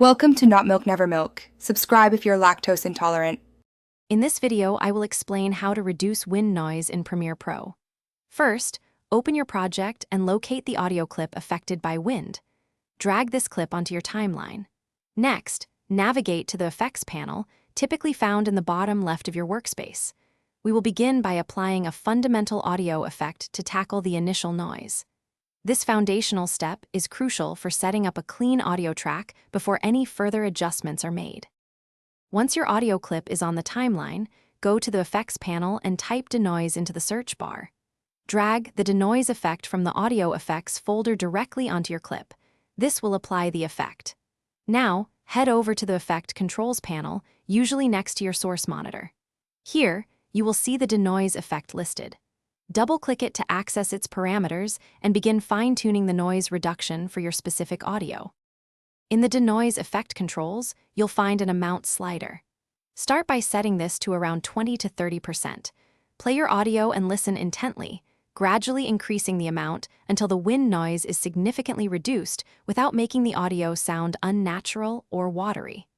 Welcome to Not Milk Never Milk. Subscribe if you're lactose intolerant. In this video, I will explain how to reduce wind noise in Premiere Pro. First, open your project and locate the audio clip affected by wind. Drag this clip onto your timeline. Next, navigate to the Effects panel, typically found in the bottom left of your workspace. We will begin by applying a fundamental audio effect to tackle the initial noise. This foundational step is crucial for setting up a clean audio track before any further adjustments are made. Once your audio clip is on the timeline, go to the Effects panel and type denoise into the search bar. Drag the denoise effect from the Audio Effects folder directly onto your clip. This will apply the effect. Now, head over to the Effect Controls panel, usually next to your source monitor. Here, you will see the denoise effect listed. Double-click it to access its parameters and begin fine-tuning the noise reduction for your specific audio. In the denoise effect controls, you'll find an amount slider. Start by setting this to around 20 to 30%. Play your audio and listen intently, gradually increasing the amount until the wind noise is significantly reduced without making the audio sound unnatural or watery.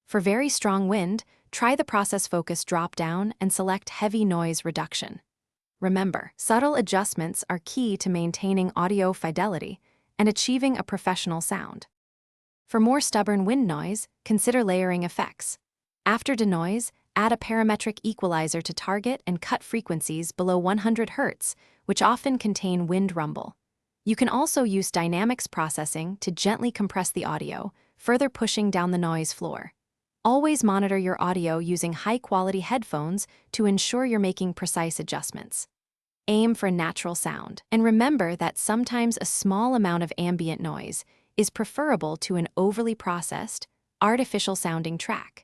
For very strong wind, try the Process Focus drop-down and select Heavy Noise Reduction. Remember, subtle adjustments are key to maintaining audio fidelity and achieving a professional sound. For more stubborn wind noise, consider layering effects. After denoise, add a parametric equalizer to target and cut frequencies below 100 Hz, which often contain wind rumble. You can also use dynamics processing to gently compress the audio, further pushing down the noise floor. Always monitor your audio using high-quality headphones to ensure you're making precise adjustments. Aim for natural sound, and remember that sometimes a small amount of ambient noise is preferable to an overly processed, artificial-sounding track.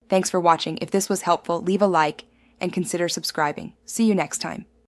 Thanks for watching. If this was helpful, leave a like and consider subscribing. See you next time.